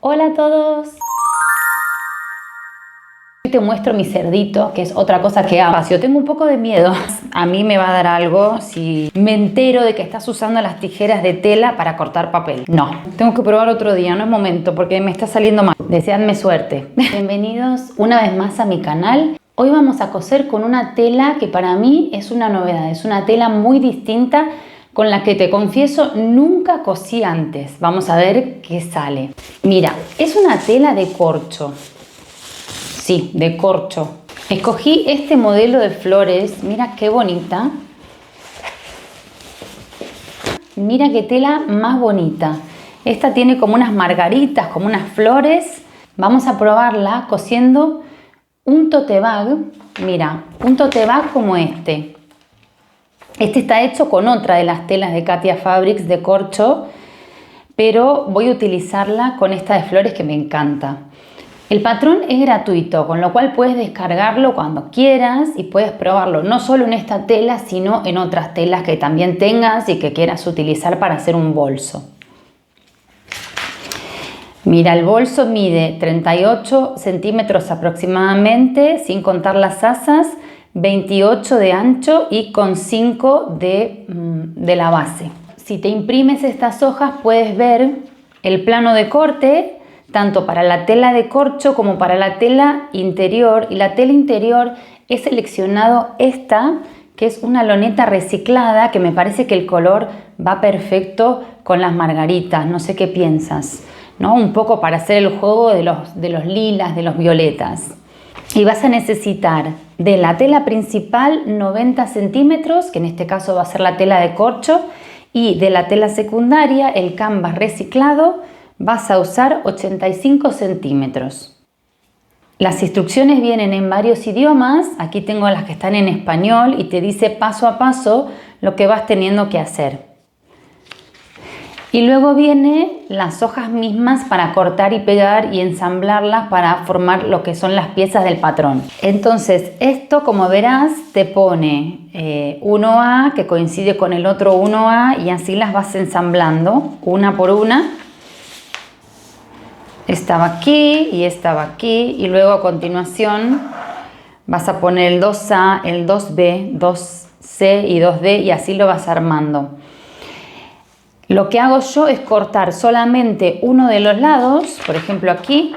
Hola a todos. Hoy te muestro mi cerdito, que es otra cosa que hago. Yo tengo un poco de miedo. A mí me va a dar algo si me entero de que estás usando las tijeras de tela para cortar papel. No, tengo que probar otro día, no es momento porque me está saliendo mal. Deseadme suerte. Bienvenidos una vez más a mi canal. Hoy vamos a coser con una tela que para mí es una novedad. Es una tela muy distinta con la que te confieso nunca cosí antes. Vamos a ver qué sale. Mira, es una tela de corcho. Sí, de corcho. Escogí este modelo de flores. Mira qué bonita. Mira qué tela más bonita. Esta tiene como unas margaritas, como unas flores. Vamos a probarla cosiendo un tote bag. Mira, un tote bag como este. Este está hecho con otra de las telas de Katia Fabrics de corcho, pero voy a utilizarla con esta de flores que me encanta. El patrón es gratuito, con lo cual puedes descargarlo cuando quieras y puedes probarlo no solo en esta tela, sino en otras telas que también tengas y que quieras utilizar para hacer un bolso. Mira, el bolso mide 38 centímetros aproximadamente, sin contar las asas, 28 de ancho y con 5 de la base. Si te imprimes estas hojas puedes ver el plano de corte, tanto para la tela de corcho como para la tela interior. Y la tela interior he seleccionado esta, que es una loneta reciclada, que me parece que el color va perfecto con las margaritas. No sé qué piensas, ¿no? Un poco para hacer el juego de los lilas, de los violetas. Y vas a necesitar de la tela principal 90 centímetros, que en este caso va a ser la tela de corcho, y de la tela secundaria, el canvas reciclado, vas a usar 85 centímetros. Las instrucciones vienen en varios idiomas. Aquí tengo las que están en español y te dice paso a paso lo que vas teniendo que hacer. Y luego vienen las hojas mismas para cortar y pegar y ensamblarlas para formar lo que son las piezas del patrón. Entonces esto, como verás, te pone 1A que coincide con el otro 1A y así las vas ensamblando una por una. Esta va aquí y esta va aquí y luego a continuación vas a poner el 2A, el 2B, 2C y 2D y así lo vas armando. Lo que hago yo es cortar solamente uno de los lados, por ejemplo aquí.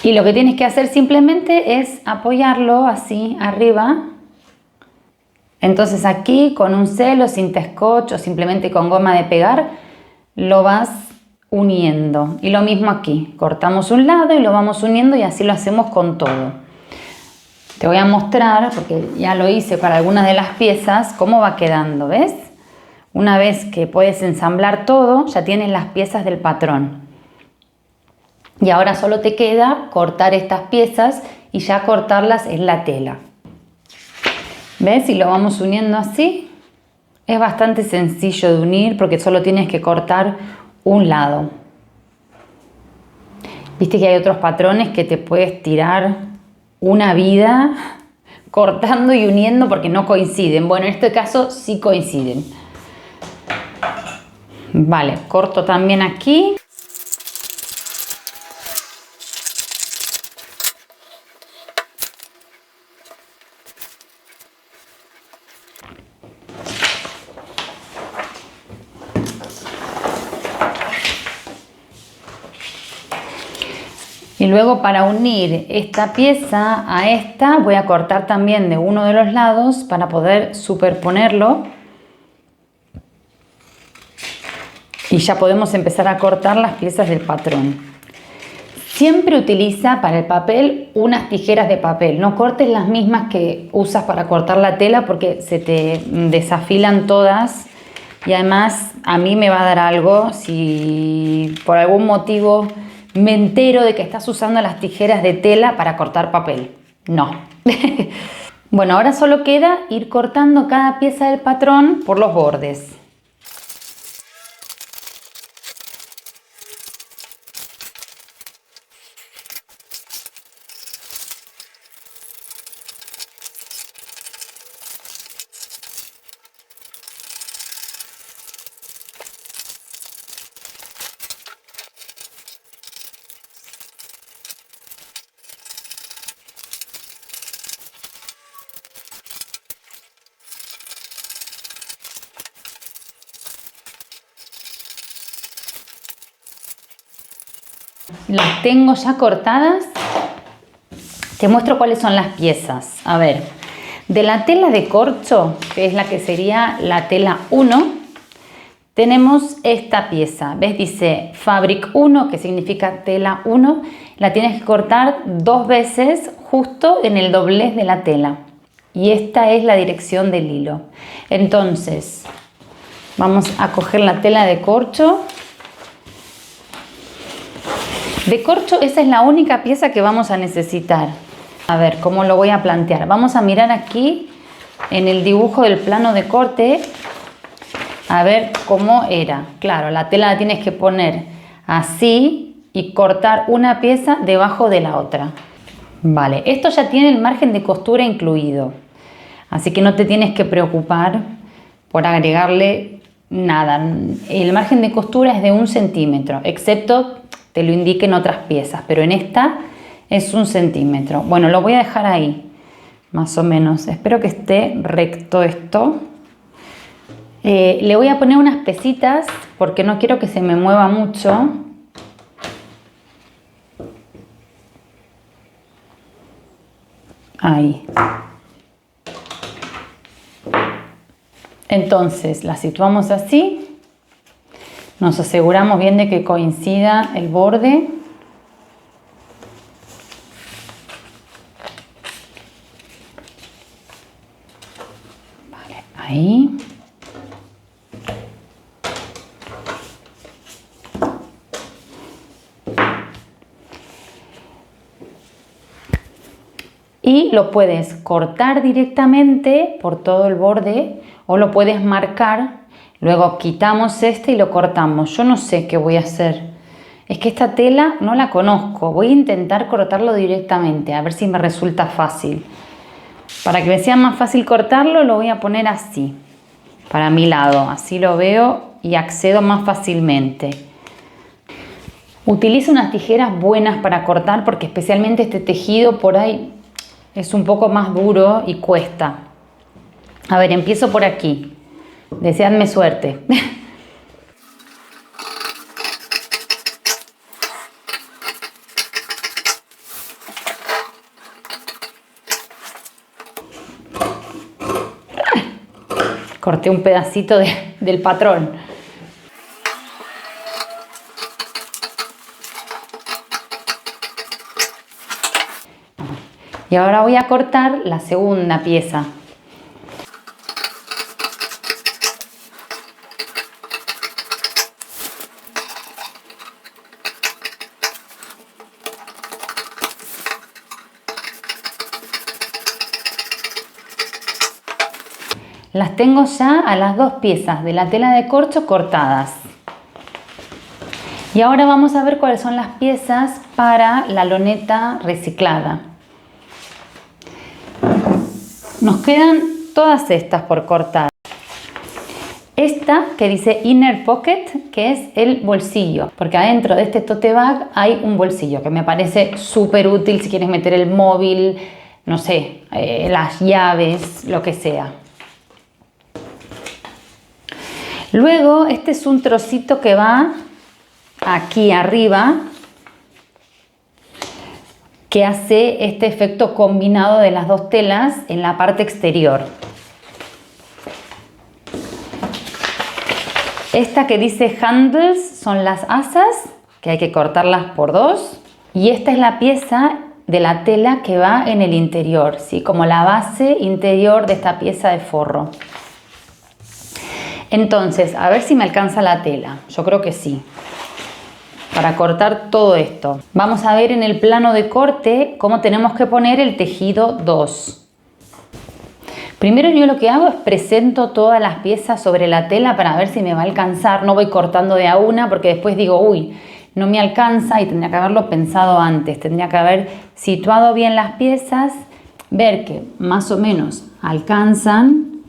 Y lo que tienes que hacer simplemente es apoyarlo así arriba. Entonces aquí con un celo, cinta scotch o simplemente con goma de pegar, lo vas uniendo. Y lo mismo aquí, cortamos un lado y lo vamos uniendo y así lo hacemos con todo. Te voy a mostrar, porque ya lo hice para algunas de las piezas, cómo va quedando, ¿ves? Una vez que puedes ensamblar todo, ya tienes las piezas del patrón. Y ahora solo te queda cortar estas piezas y ya cortarlas en la tela. ¿Ves? Y lo vamos uniendo así. Es bastante sencillo de unir porque solo tienes que cortar un lado. Viste que hay otros patrones que te puedes tirar una vida cortando y uniendo porque no coinciden. Bueno, en este caso sí coinciden. Vale, corto también aquí. Y luego para unir esta pieza a esta voy a cortar también de uno de los lados para poder superponerlo. Y ya podemos empezar a cortar las piezas del patrón. Siempre utiliza para el papel unas tijeras de papel. No cortes las mismas que usas para cortar la tela porque se te desafilan todas. Y además a mí me va a dar algo si por algún motivo me entero de que estás usando las tijeras de tela para cortar papel. No. Bueno, ahora solo queda ir cortando cada pieza del patrón por los bordes. las tengo ya cortadas. Te muestro cuáles son las piezas. A ver, de la tela de corcho, que es la que sería la tela 1, tenemos esta pieza. ¿Ves? Dice Fabric 1, que significa tela 1. La tienes que cortar 2 veces justo en el doblez de la tela. Y esta es la dirección del hilo. Entonces, vamos a coger la tela de corcho. De corcho, esa es la única pieza que vamos a necesitar. A ver, ¿cómo lo voy a plantear? Vamos a mirar aquí en el dibujo del plano de corte a ver cómo era. Claro, la tela la tienes que poner así y cortar una pieza debajo de la otra. Vale, esto ya tiene el margen de costura incluido, así que no te tienes que preocupar por agregarle nada. El margen de costura es de 1 centímetro, excepto te lo indique en otras piezas, pero en esta es 1 centímetro. Bueno, lo voy a dejar ahí, más o menos. Espero que esté recto esto. Le voy a poner unas pesitas porque no quiero que se me mueva mucho. Ahí. Entonces la situamos así. Nos aseguramos bien de que coincida el borde. Vale, ahí. Y lo puedes cortar directamente por todo el borde o lo puedes marcar. Luego quitamos este y lo cortamos. Yo no sé qué voy a hacer. Es que esta tela no la conozco. Voy a intentar cortarlo directamente, a ver si me resulta fácil. Para que me sea más fácil cortarlo, lo voy a poner así, para mi lado. Así lo veo y accedo más fácilmente. Utilizo unas tijeras buenas para cortar porque especialmente este tejido por ahí es un poco más duro y cuesta. A ver, empiezo por aquí. Deseadme suerte. Corté un pedacito del patrón. Y ahora voy a cortar la segunda pieza. Las tengo ya a las 2 piezas de la tela de corcho cortadas. Y ahora vamos a ver cuáles son las piezas para la loneta reciclada. Nos quedan todas estas por cortar. Esta que dice Inner Pocket, que es el bolsillo, porque adentro de este tote bag hay un bolsillo que me parece súper útil si quieres meter el móvil, no sé, las llaves, lo que sea. Luego, este es un trocito que va aquí arriba, que hace este efecto combinado de las 2 telas en la parte exterior. Esta que dice handles son las asas, que hay que cortarlas por 2. Y esta es la pieza de la tela que va en el interior, ¿sí? Como la base interior de esta pieza de forro. Entonces, a ver si me alcanza la tela. Yo creo que sí. Para cortar todo esto. Vamos a ver en el plano de corte cómo tenemos que poner el tejido 2. Primero yo lo que hago es presento todas las piezas sobre la tela para ver si me va a alcanzar. No voy cortando de a una porque después digo, uy, no me alcanza y tendría que haberlo pensado antes. Tendría que haber situado bien las piezas, ver que más o menos alcanzan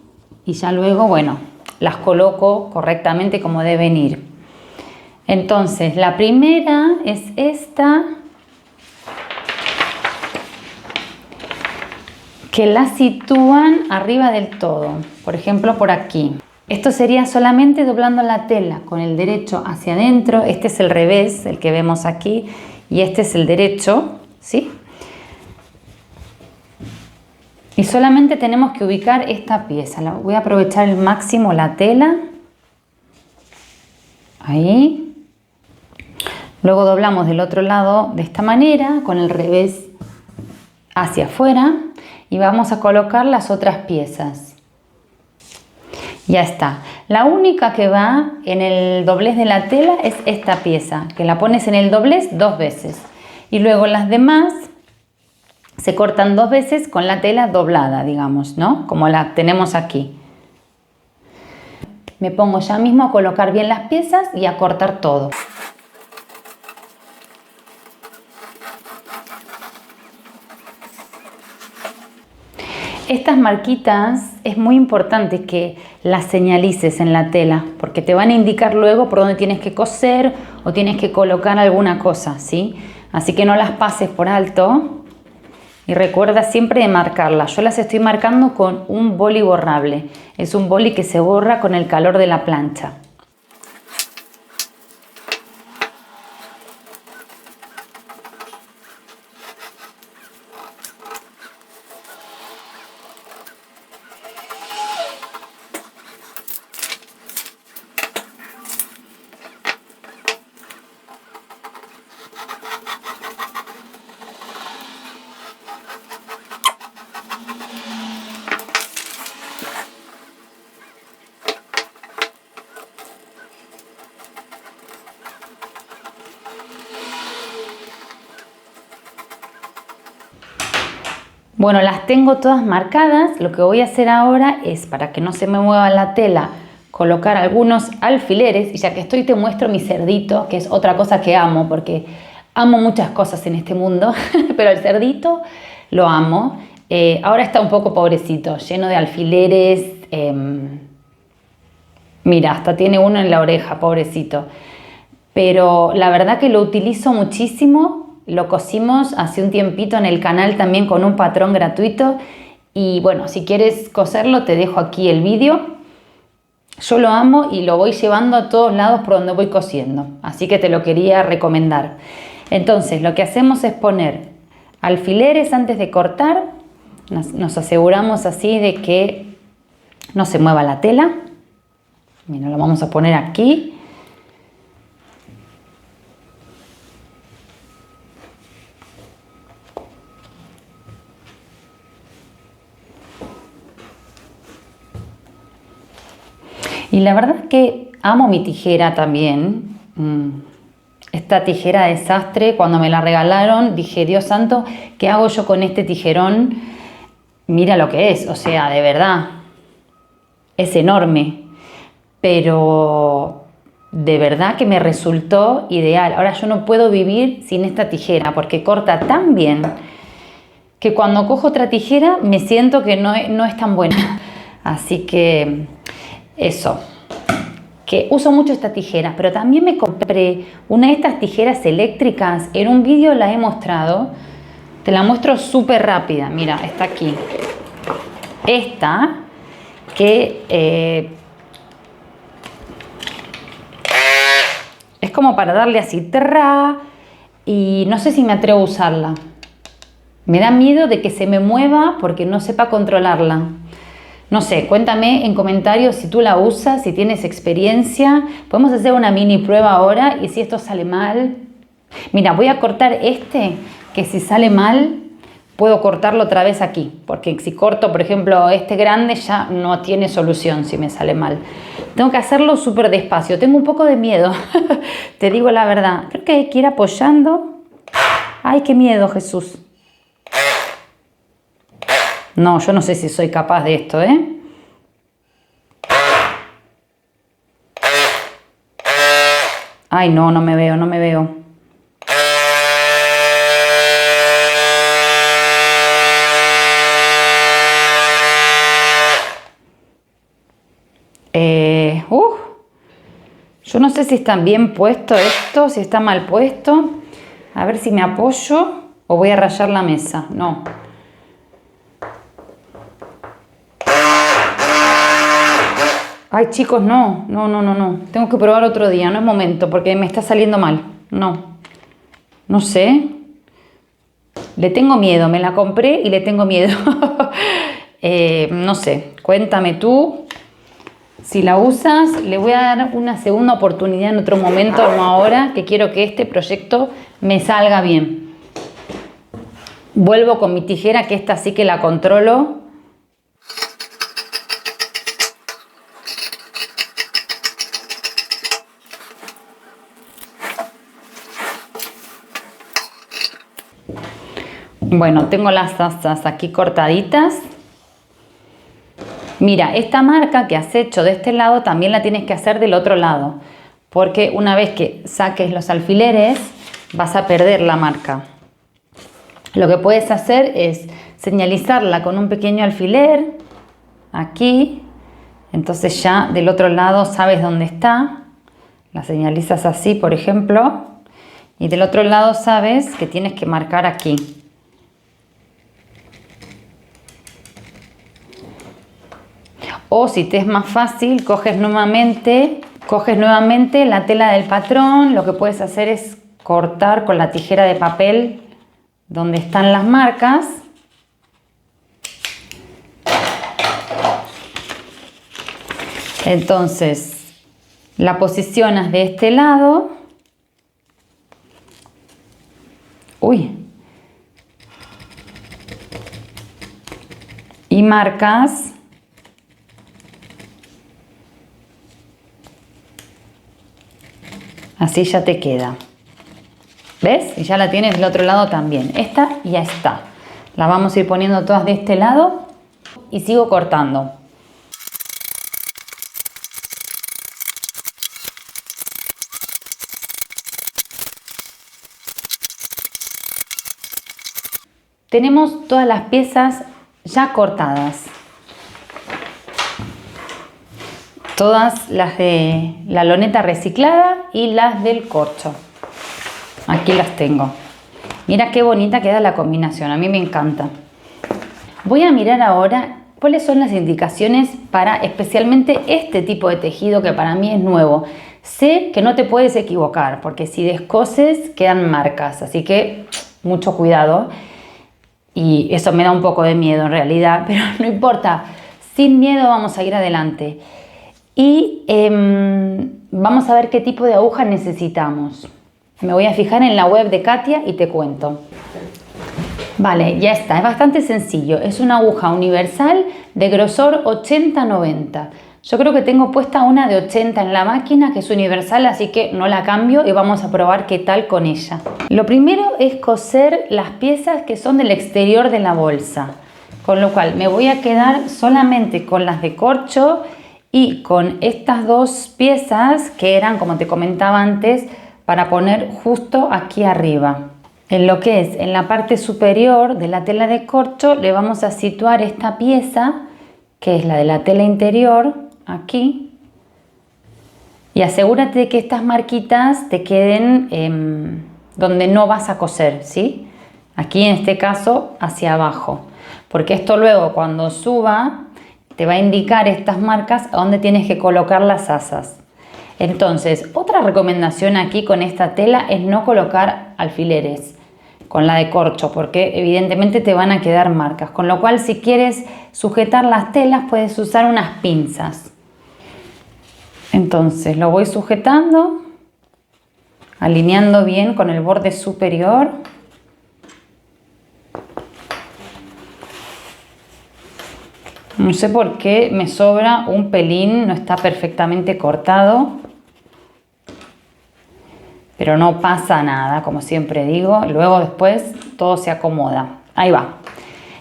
y ya luego, bueno, las coloco correctamente como deben ir. Entonces, la primera es esta, que la sitúan arriba del todo, por ejemplo por aquí. Esto sería solamente doblando la tela con el derecho hacia adentro, este es el revés, el que vemos aquí, y este es el derecho, ¿sí? Y solamente tenemos que ubicar esta pieza. Voy a aprovechar al máximo la tela. Ahí. Luego doblamos del otro lado de esta manera, con el revés hacia afuera. Y vamos a colocar las otras piezas. Ya está. La única que va en el doblez de la tela es esta pieza, que la pones en el doblez 2 veces. Y luego las demás se cortan 2 veces con la tela doblada, digamos, ¿no? Como la tenemos aquí. Me pongo ya mismo a colocar bien las piezas y a cortar todo. Estas marquitas es muy importante que las señalices en la tela porque te van a indicar luego por dónde tienes que coser o tienes que colocar alguna cosa, ¿sí? Así que no las pases por alto. Y recuerda siempre de marcarlas. Yo las estoy marcando con un boli borrable. Es un boli que se borra con el calor de la plancha. Bueno, las tengo todas marcadas. Lo que voy a hacer ahora es, para que no se me mueva la tela, colocar algunos alfileres. Y ya que estoy, te muestro mi cerdito, que es otra cosa que amo, porque amo muchas cosas en este mundo, pero el cerdito lo amo. Ahora está un poco pobrecito, lleno de alfileres. Mira, hasta tiene uno en la oreja, pobrecito. Pero la verdad que lo utilizo muchísimo. Lo cosimos hace un tiempito en el canal también con un patrón gratuito. Y bueno, si quieres coserlo, te dejo aquí el vídeo. Yo lo amo y lo voy llevando a todos lados por donde voy cosiendo. Así que te lo quería recomendar. Entonces, lo que hacemos es poner alfileres antes de cortar. Nos aseguramos así de que no se mueva la tela. Mira, lo vamos a poner aquí. Y la verdad es que amo mi tijera también. Esta tijera de sastre, cuando me la regalaron, dije, Dios santo, ¿qué hago yo con este tijerón? Mira lo que es, o sea, de verdad, es enorme. Pero de verdad que me resultó ideal. Ahora yo no puedo vivir sin esta tijera porque corta tan bien que cuando cojo otra tijera me siento que no es tan buena. Así que eso, que uso mucho esta tijera, pero también me compré una de estas tijeras eléctricas. En un vídeo la he mostrado, te la muestro súper rápida. Mira, está aquí. Esta que es como para darle así tra, y no sé si me atrevo a usarla. Me da miedo de que se me mueva porque no sepa controlarla. No sé, cuéntame en comentarios si tú la usas, si tienes experiencia. Podemos hacer una mini prueba ahora y si esto sale mal. Mira, voy a cortar este, que si sale mal puedo cortarlo otra vez aquí. Porque si corto, por ejemplo, este grande ya no tiene solución si me sale mal. Tengo que hacerlo súper despacio. Tengo un poco de miedo, te digo la verdad. Creo que hay que ir apoyando. Ay, qué miedo, Jesús. No, yo no sé si soy capaz de esto, ¿eh? Ay, no, no me veo, no me veo. Yo no sé si está bien puesto esto, si está mal puesto. A ver si me apoyo o voy a rayar la mesa. No. Ay, chicos, no. Tengo que probar otro día, no es momento porque me está saliendo mal. No. No sé. Le tengo miedo, me la compré y le tengo miedo. No sé, cuéntame tú. Si la usas, le voy a dar una segunda oportunidad en otro momento, no ahora, que quiero que este proyecto me salga bien. Vuelvo con mi tijera, que esta sí que la controlo. Bueno, tengo las asas aquí cortaditas. Mira, esta marca que has hecho de este lado también la tienes que hacer del otro lado, porque una vez que saques los alfileres vas a perder la marca. Lo que puedes hacer es señalizarla con un pequeño alfiler aquí, entonces ya del otro lado sabes dónde está, la señalizas así por ejemplo, y del otro lado sabes que tienes que marcar aquí. O si te es más fácil, coges nuevamente la tela del patrón. Lo que puedes hacer es cortar con la tijera de papel donde están las marcas. Entonces, la posicionas de este lado. Y marcas así, ya te queda. ¿Ves? Y ya la tienes del otro lado también. Esta ya está. La vamos a ir poniendo todas de este lado y sigo cortando. Tenemos todas las piezas ya cortadas. Todas las de la loneta reciclada y las del corcho. Aquí las tengo. Mira qué bonita queda la combinación, a mí me encanta. Voy a mirar ahora cuáles son las indicaciones para especialmente este tipo de tejido que para mí es nuevo. Sé que no te puedes equivocar porque si descoses quedan marcas, así que mucho cuidado. Y eso me da un poco de miedo en realidad, pero no importa. Sin miedo vamos a ir adelante. Y vamos a ver qué tipo de aguja necesitamos. Me voy a fijar en la web de Katia y te cuento. Vale, ya está, es bastante sencillo. Es una aguja universal de grosor 80-90. Yo creo que tengo puesta una de 80 en la máquina, que es universal, así que no la cambio y vamos a probar qué tal con ella. Lo primero es coser las piezas que son del exterior de la bolsa, con lo cual me voy a quedar solamente con las de corcho y con estas dos piezas que eran, como te comentaba antes, para poner justo aquí arriba. En lo que es en la parte superior de la tela de corcho le vamos a situar esta pieza, que es la de la tela interior, aquí. Y asegúrate de que estas marquitas te queden donde no vas a coser, ¿sí? Aquí en este caso hacia abajo, porque esto luego cuando suba te va a indicar estas marcas a dónde tienes que colocar las asas. Entonces, otra recomendación aquí con esta tela es no colocar alfileres con la de corcho, porque evidentemente te van a quedar marcas, con lo cual si quieres sujetar las telas puedes usar unas pinzas. Entonces lo voy sujetando, alineando bien con el borde superior. No sé por qué me sobra un pelín, no está perfectamente cortado. Pero no pasa nada, como siempre digo. Luego después todo se acomoda. Ahí va.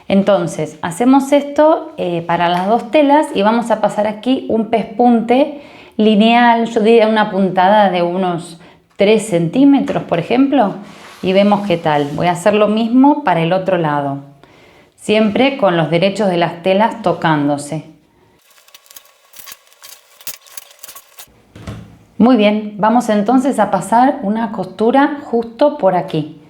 Entonces, hacemos esto para las dos telas y vamos a pasar aquí un pespunte lineal. Yo diría una puntada de unos 3 centímetros, por ejemplo. Y vemos qué tal. Voy a hacer lo mismo para el otro lado. Siempre con los derechos de las telas tocándose. Muy bien, vamos entonces a pasar una costura justo por aquí.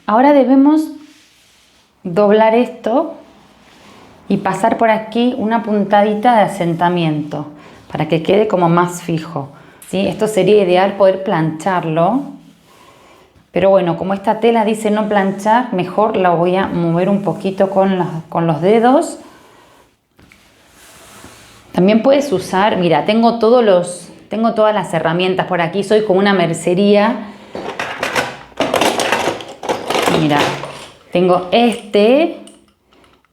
Ahora debemos doblar esto y pasar por aquí una puntadita de asentamiento para que quede como más fijo, ¿sí? Esto sería ideal poder plancharlo, pero bueno, como esta tela dice no planchar, mejor la voy a mover un poquito con los dedos. También puedes usar, mira, tengo todas las herramientas por aquí, soy como una mercería. Mira, tengo este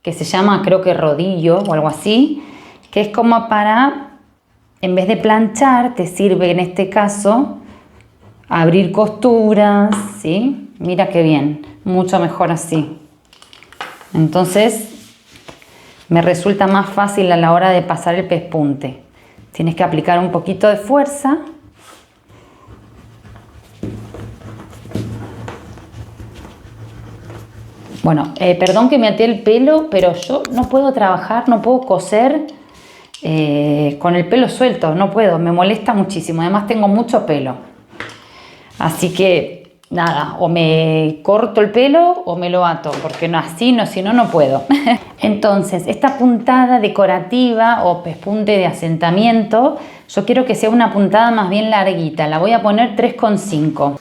que se llama, creo que rodillo o algo así, que es como para, en vez de planchar, te sirve en este caso abrir costuras, ¿sí? Mira qué bien, mucho mejor así. Entonces me resulta más fácil a la hora de pasar el pespunte. Tienes que aplicar un poquito de fuerza. Bueno, perdón que me até el pelo, pero yo no puedo trabajar, no puedo coser con el pelo suelto, no puedo, me molesta muchísimo. Además tengo mucho pelo. Así que nada, o me corto el pelo o me lo ato, porque no, así no, si no, no puedo. Entonces, esta puntada decorativa o pespunte de asentamiento, yo quiero que sea una puntada más bien larguita. La voy a poner 3,5.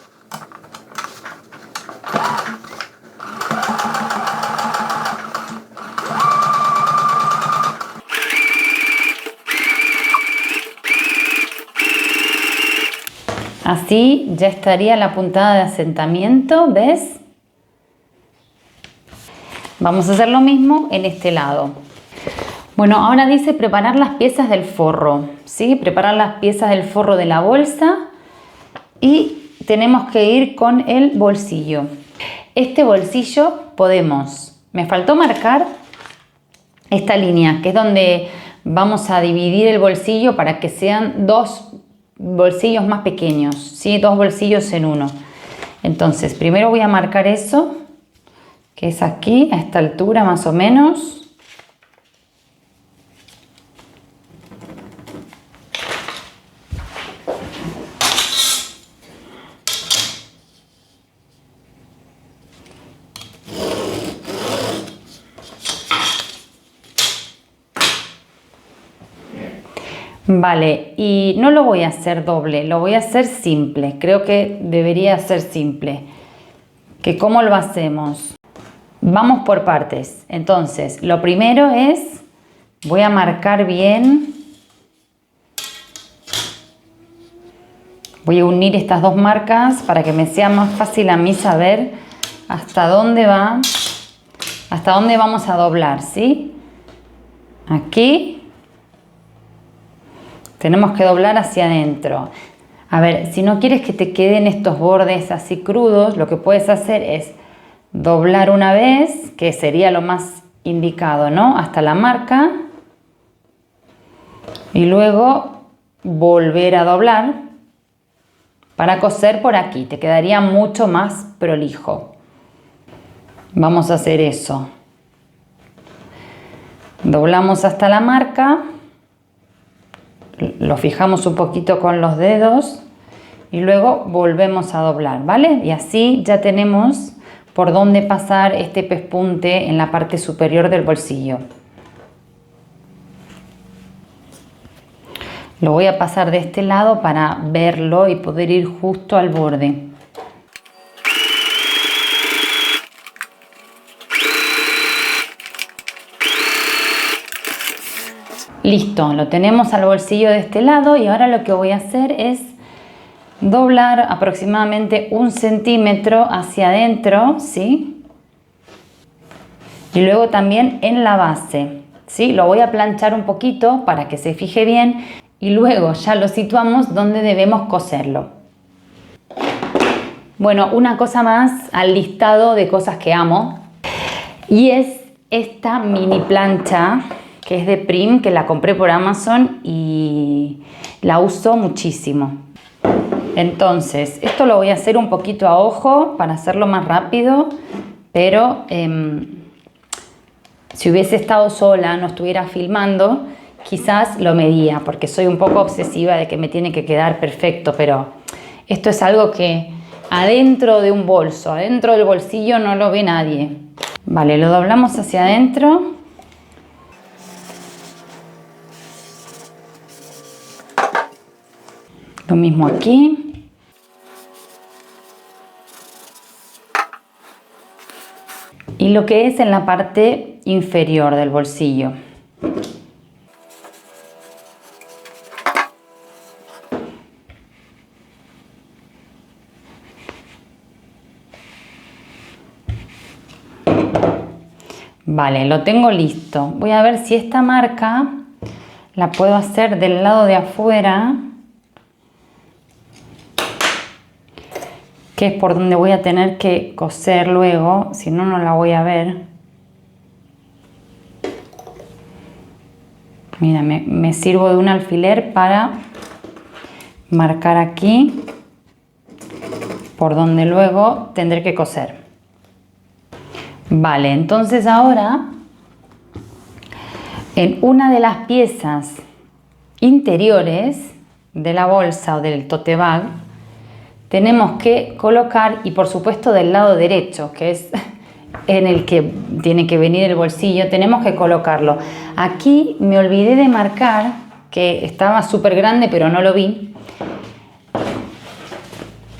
Así ya estaría la puntada de asentamiento, ¿ves? Vamos a hacer lo mismo en este lado. Bueno, ahora dice preparar las piezas del forro, ¿sí? Preparar las piezas del forro de la bolsa y tenemos que ir con el bolsillo. Este bolsillo me faltó marcar esta línea, que es donde vamos a dividir el bolsillo para que sean dos bolsillos más pequeños, ¿sí? Dos bolsillos en uno. Entonces, primero voy a marcar eso, que es aquí, a esta altura más o menos. Vale, y no lo voy a hacer doble, lo voy a hacer simple. Creo que debería ser simple. ¿Cómo lo hacemos? Vamos por partes. Entonces, lo primero es, voy a marcar bien. Voy a unir estas dos marcas para que me sea más fácil a mí saber hasta dónde vamos a doblar, ¿sí? Aquí. Tenemos que doblar hacia adentro. A ver, si no quieres que te queden estos bordes así crudos, lo que puedes hacer es doblar una vez, que sería lo más indicado, ¿no? Hasta la marca. Y luego volver a doblar para coser por aquí. Te quedaría mucho más prolijo. Vamos a hacer eso. Doblamos hasta la marca. Lo fijamos un poquito con los dedos y luego volvemos a doblar, ¿vale? Y así ya tenemos por dónde pasar este pespunte en la parte superior del bolsillo. Lo voy a pasar de este lado para verlo y poder ir justo al borde. Listo, lo tenemos al bolsillo de este lado y ahora lo que voy a hacer es doblar aproximadamente 1 centímetro hacia adentro, ¿sí? Y luego también en la base, ¿sí? Lo voy a planchar un poquito para que se fije bien y luego ya lo situamos donde debemos coserlo. Bueno, una cosa más al listado de cosas que amo y es esta mini plancha que es de Prim, que la compré por Amazon y la uso muchísimo. Entonces, esto lo voy a hacer un poquito a ojo para hacerlo más rápido, pero si hubiese estado sola, no estuviera filmando, quizás lo medía, porque soy un poco obsesiva de que me tiene que quedar perfecto, pero esto es algo que adentro de un bolso, adentro del bolsillo no lo ve nadie. Vale, lo doblamos hacia adentro. Lo mismo aquí. Y lo que es en la parte inferior del bolsillo. Vale, lo tengo listo. Voy a ver si esta marca la puedo hacer del lado de afuera, que es por donde voy a tener que coser luego, si no, no la voy a ver. Mira, me sirvo de un alfiler para marcar aquí, por donde luego tendré que coser. Vale, entonces ahora en una de las piezas interiores de la bolsa o del tote bag tenemos que colocar, y por supuesto del lado derecho, que es en el que tiene que venir el bolsillo, tenemos que colocarlo. Aquí me olvidé de marcar, que estaba súper grande pero no lo vi,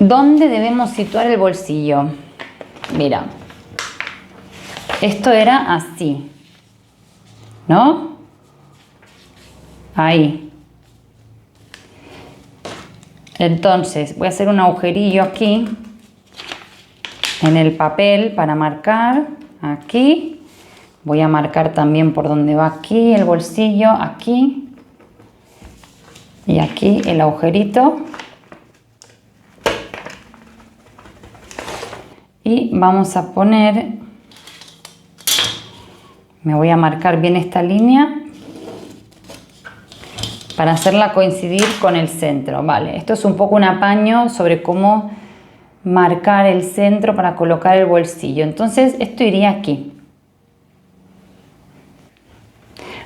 ¿dónde debemos situar el bolsillo? Mira, esto era así, ¿no? Ahí. Entonces voy a hacer un agujerillo aquí en el papel para marcar aquí. Voy a marcar también por donde va aquí el bolsillo, aquí y aquí el agujerito. Y vamos a poner, me voy a marcar bien esta línea para hacerla coincidir con el centro. Vale, esto es un poco un apaño sobre cómo marcar el centro para colocar el bolsillo. Entonces esto iría aquí.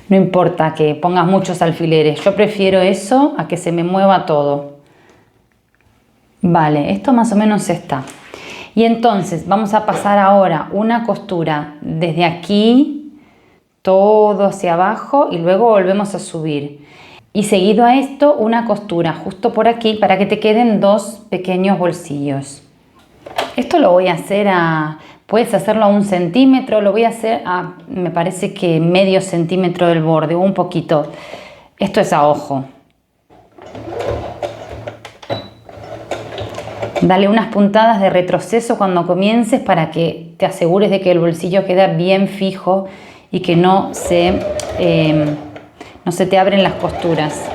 No importa que pongas muchos alfileres, yo prefiero eso a que se me mueva todo. Vale, esto más o menos está. Y entonces vamos a pasar ahora una costura desde aquí, todo hacia abajo, y luego volvemos a subir. Y seguido a esto, una costura justo por aquí para que te queden dos pequeños bolsillos. Esto lo voy a hacer puedes hacerlo a 1 centímetro, lo voy a hacer a, me parece que medio centímetro del borde o un poquito. Esto es a ojo. Dale unas puntadas de retroceso cuando comiences para que te asegures de que el bolsillo queda bien fijo y que no se te abren las costuras.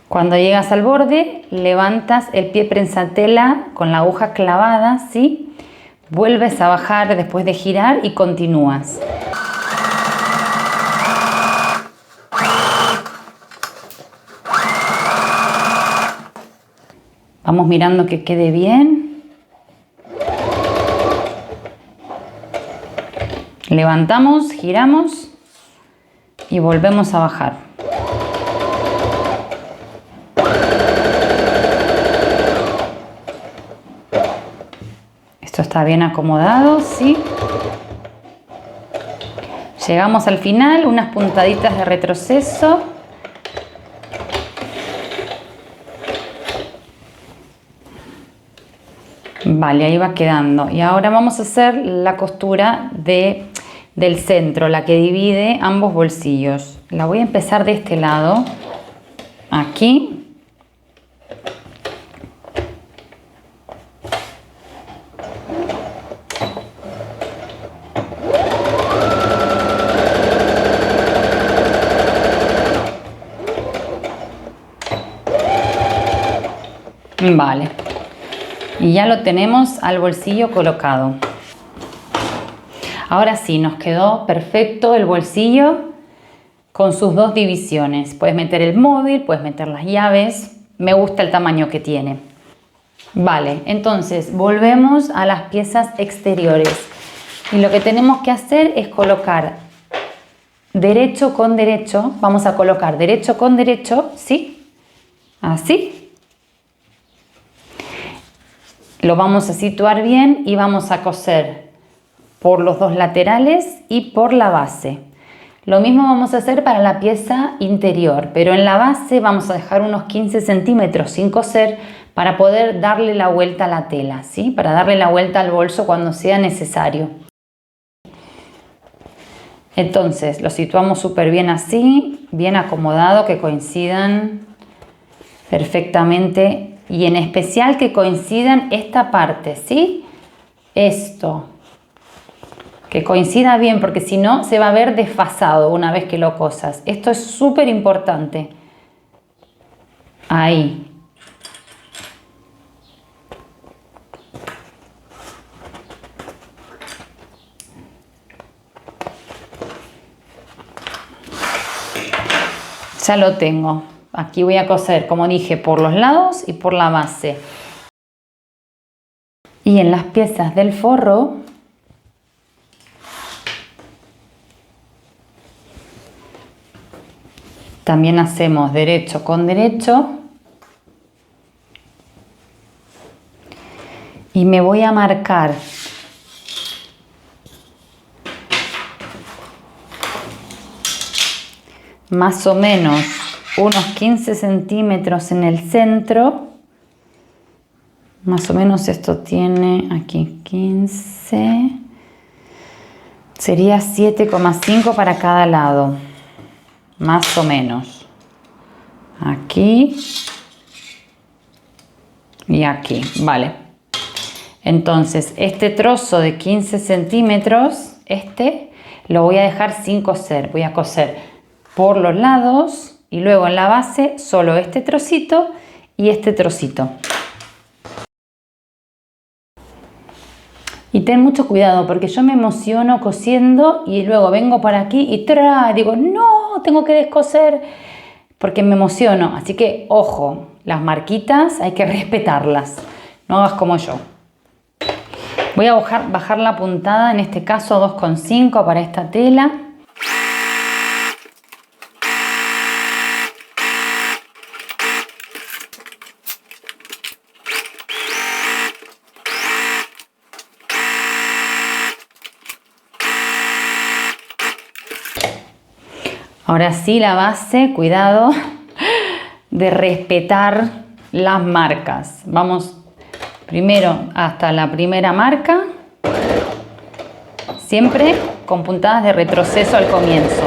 Cuando llegas al borde, levantas el pie prensatela con la aguja clavada, ¿sí? Vuelves a bajar después de girar y continúas. Vamos mirando que quede bien. Levantamos, giramos y volvemos a bajar. Esto está bien acomodado, ¿sí? Llegamos al final, unas puntaditas de retroceso. Vale, ahí va quedando. Y ahora vamos a hacer la costura del centro, la que divide ambos bolsillos. La voy a empezar de este lado, aquí. Vale, y ya lo tenemos al bolsillo colocado. Ahora sí, nos quedó perfecto el bolsillo con sus dos divisiones. Puedes meter el móvil, puedes meter las llaves. Me gusta el tamaño que tiene. Vale, entonces volvemos a las piezas exteriores. Y lo que tenemos que hacer es colocar derecho con derecho. Vamos a colocar derecho con derecho, ¿sí? Así. Lo vamos a situar bien y vamos a coser por los dos laterales y por la base. Lo mismo vamos a hacer para la pieza interior, pero en la base vamos a dejar unos 15 centímetros sin coser para poder darle la vuelta a la tela, ¿sí? Para darle la vuelta al bolso cuando sea necesario. Entonces lo situamos súper bien así, bien acomodado, que coincidan perfectamente y en especial que coincidan esta parte, ¿sí? Esto, que coincida bien porque si no se va a ver desfasado una vez que lo cosas. Esto es súper importante. Ahí. Ya lo tengo. Aquí voy a coser, como dije, por los lados y por la base. Y en las piezas del forro también hacemos derecho con derecho. Y me voy a marcar más o menos unos 15 centímetros en el centro. Más o menos esto tiene aquí 15. Sería 7,5 para cada lado. Más o menos. Aquí. Y aquí. Vale. Entonces, este trozo de 15 centímetros, lo voy a dejar sin coser. Voy a coser por los lados y luego en la base solo este trocito y este trocito. Y ten mucho cuidado porque yo me emociono cosiendo y luego vengo por aquí y digo, no, tengo que descoser porque me emociono. Así que, ojo, las marquitas hay que respetarlas. No hagas como yo. Voy a bajar la puntada, en este caso 2,5 para esta tela. Ahora sí, la base, cuidado de respetar las marcas. Vamos primero hasta la primera marca, siempre con puntadas de retroceso al comienzo.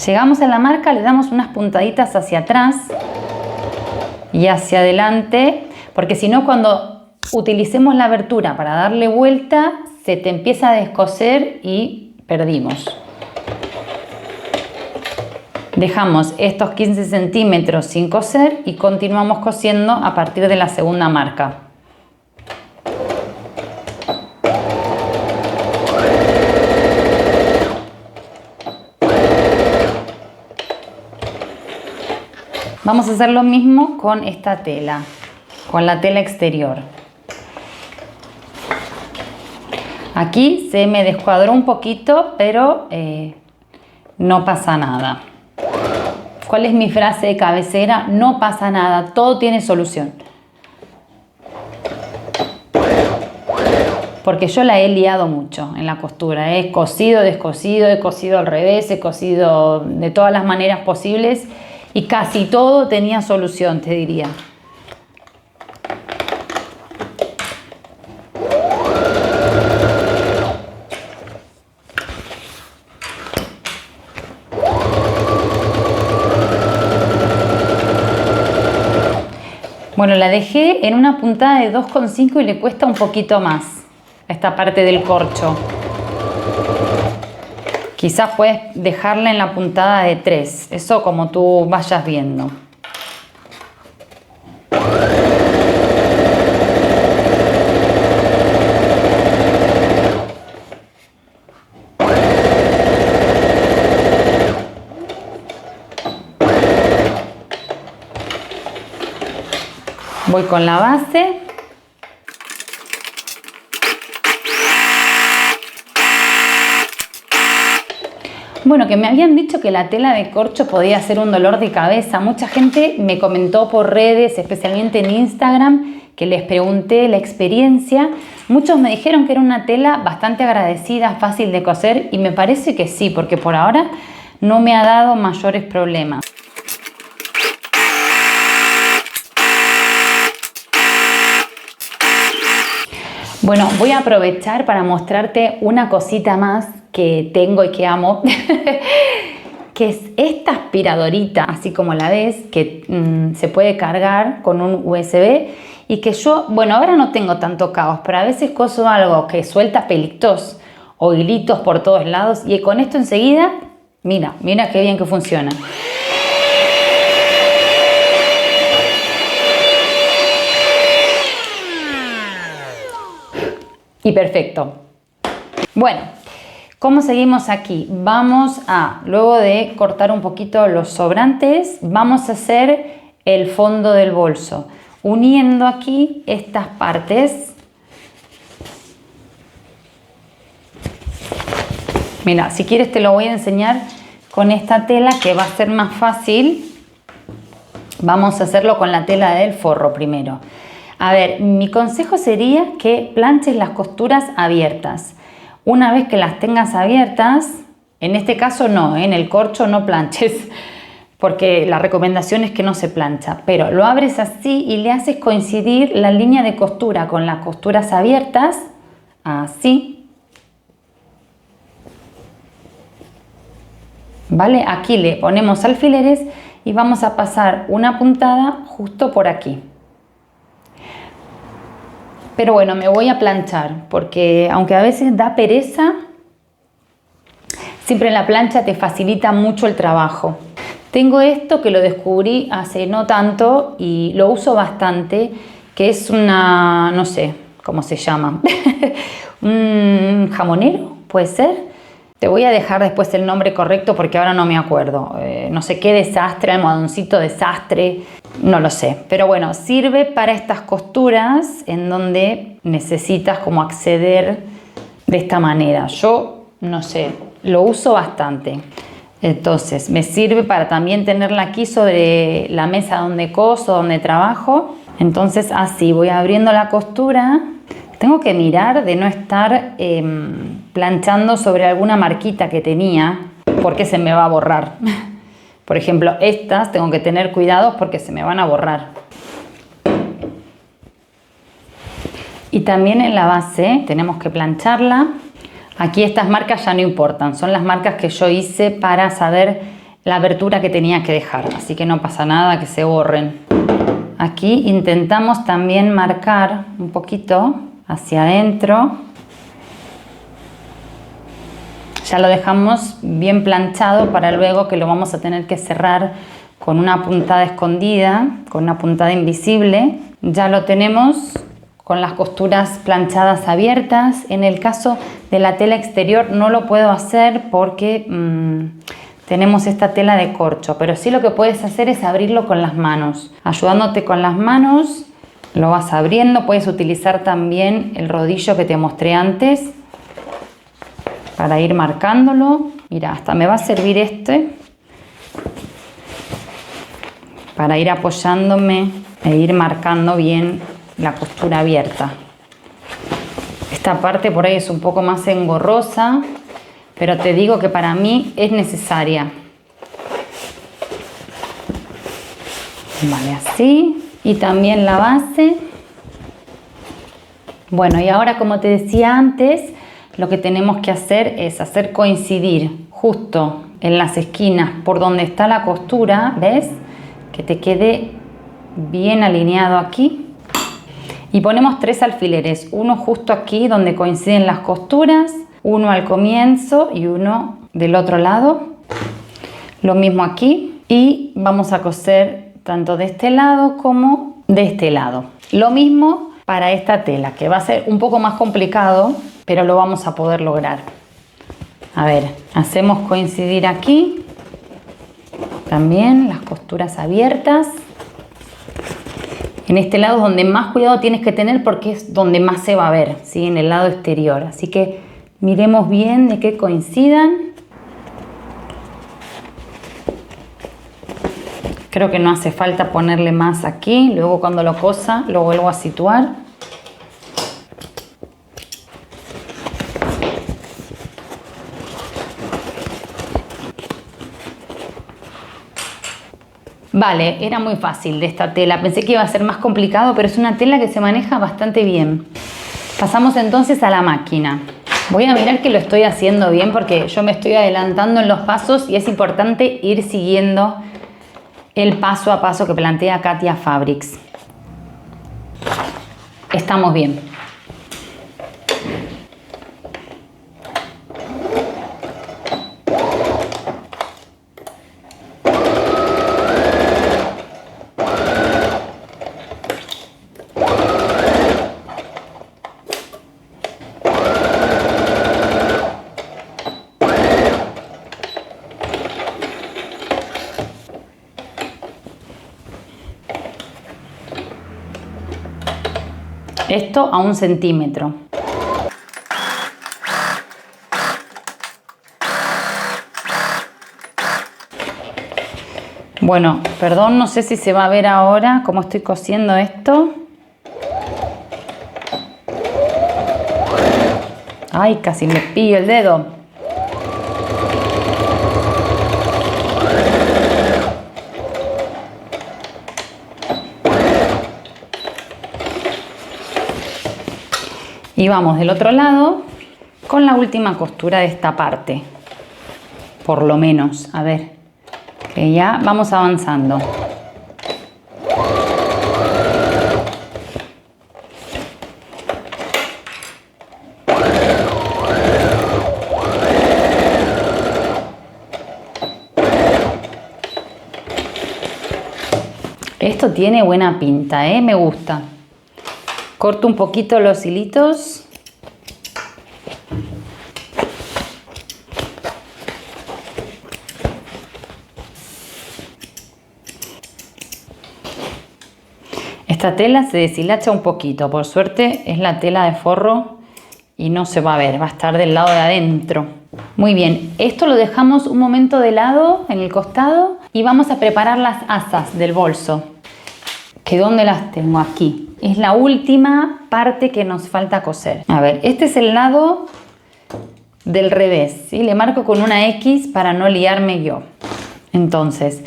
Llegamos a la marca, le damos unas puntaditas hacia atrás y hacia adelante, porque si no, cuando utilicemos la abertura para darle vuelta, se te empieza a descoser y perdimos. Dejamos estos 15 centímetros sin coser y continuamos cosiendo a partir de la segunda marca. Vamos a hacer lo mismo con esta tela, con la tela exterior. Aquí se me descuadró un poquito, pero no pasa nada. ¿Cuál es mi frase de cabecera? No pasa nada, todo tiene solución. Porque yo la he liado mucho en la costura. He cosido, descosido, he cosido al revés, he cosido de todas las maneras posibles y casi todo tenía solución, te diría. Bueno, la dejé en una puntada de 2,5 y le cuesta un poquito más esta parte del corcho. Quizás puedes dejarla en la puntada de 3, eso como tú vayas viendo. Voy con la base. Bueno, que me habían dicho que la tela de corcho podía ser un dolor de cabeza. Mucha gente me comentó por redes, especialmente en Instagram, que les pregunté la experiencia. Muchos me dijeron que era una tela bastante agradecida, fácil de coser, y me parece que sí, porque por ahora no me ha dado mayores problemas. Bueno, voy a aprovechar para mostrarte una cosita más que tengo y que amo, que es esta aspiradorita, así como la ves, que se puede cargar con un USB y que yo, bueno, ahora no tengo tanto caos, pero a veces coso algo que suelta pelitos o hilitos por todos lados y con esto enseguida, mira qué bien que funciona. Y perfecto. Bueno, ¿cómo seguimos aquí? Vamos a, luego de cortar un poquito los sobrantes, vamos a hacer el fondo del bolso, uniendo aquí estas partes. Mira, si quieres te lo voy a enseñar con esta tela que va a ser más fácil. Vamos a hacerlo con la tela del forro primero. A ver, mi consejo sería que planches las costuras abiertas. Una vez que las tengas abiertas, en este caso no, en el corcho no planches, porque la recomendación es que no se plancha, pero lo abres así y le haces coincidir la línea de costura con las costuras abiertas, así. ¿Vale? Aquí le ponemos alfileres y vamos a pasar una puntada justo por aquí. Pero bueno, me voy a planchar porque aunque a veces da pereza, siempre la plancha te facilita mucho el trabajo. Tengo esto que lo descubrí hace no tanto y lo uso bastante, que es una, no sé cómo se llama, un jamonero, ¿puede ser? Te voy a dejar después el nombre correcto porque ahora no me acuerdo. No sé qué desastre, almohadoncito desastre, no lo sé. Pero bueno, sirve para estas costuras en donde necesitas como acceder de esta manera. Yo, no sé, lo uso bastante. Entonces, me sirve para también tenerla aquí sobre la mesa donde coso, donde trabajo. Entonces, así, voy abriendo la costura. Tengo que mirar de no estar planchando sobre alguna marquita que tenía porque se me va a borrar. Por ejemplo, estas tengo que tener cuidado porque se me van a borrar. Y también en la base tenemos que plancharla. Aquí estas marcas ya no importan, son las marcas que yo hice para saber la abertura que tenía que dejar. Así que no pasa nada que se borren. Aquí intentamos también marcar un poquito hacia adentro. Ya lo dejamos bien planchado para luego que lo vamos a tener que cerrar con una puntada escondida, con una puntada invisible. Ya lo tenemos con las costuras planchadas abiertas. En el caso de la tela exterior no lo puedo hacer porque tenemos esta tela de corcho, pero sí lo que puedes hacer es abrirlo con las manos. Ayudándote con las manos lo vas abriendo, puedes utilizar también el rodillo que te mostré antes para ir marcándolo. Mira, hasta me va a servir este para ir apoyándome e ir marcando bien la costura abierta. Esta parte por ahí es un poco más engorrosa, pero te digo que para mí es necesaria. Vale, así. Y también la base. Bueno, y ahora, como te decía antes, lo que tenemos que hacer es hacer coincidir justo en las esquinas por donde está la costura, ¿ves? Que te quede bien alineado aquí. Y ponemos 3 alfileres, uno justo aquí donde coinciden las costuras, uno al comienzo y uno del otro lado. Lo mismo aquí. Y vamos a coser tanto de este lado como de este lado. Lo mismo para esta tela, que va a ser un poco más complicado, pero lo vamos a poder lograr. A ver, hacemos coincidir aquí también las costuras abiertas En este lado es donde más cuidado tienes que tener porque es donde más se va a ver, ¿sí? En el lado exterior. Así que miremos bien de que coincidan. Creo que no hace falta ponerle más aquí. Luego cuando lo cosa lo vuelvo a situar. Vale, era muy fácil de esta tela. Pensé que iba a ser más complicado, pero es una tela que se maneja bastante bien. Pasamos entonces a la máquina. Voy a mirar que lo estoy haciendo bien porque yo me estoy adelantando en los pasos y es importante ir siguiendo el paso a paso que plantea Katia Fabrics. Estamos bien. Esto a 1 centímetro. Bueno, perdón, no sé si se va a ver ahora cómo estoy cosiendo esto. Ay, casi me pillo el dedo. Y vamos del otro lado con la última costura de esta parte. Por lo menos, a ver, que ya vamos avanzando. Esto tiene buena pinta, me gusta. Corto un poquito los hilitos. Esta tela se deshilacha un poquito, por suerte es la tela de forro y no se va a ver, va a estar del lado de adentro. Muy bien, esto lo dejamos un momento de lado en el costado y vamos a preparar las asas del bolso. ¿Que dónde las tengo? Aquí. Es la última parte que nos falta coser. A ver, este es el lado del revés, ¿sí? Le marco con una X para no liarme yo. Entonces,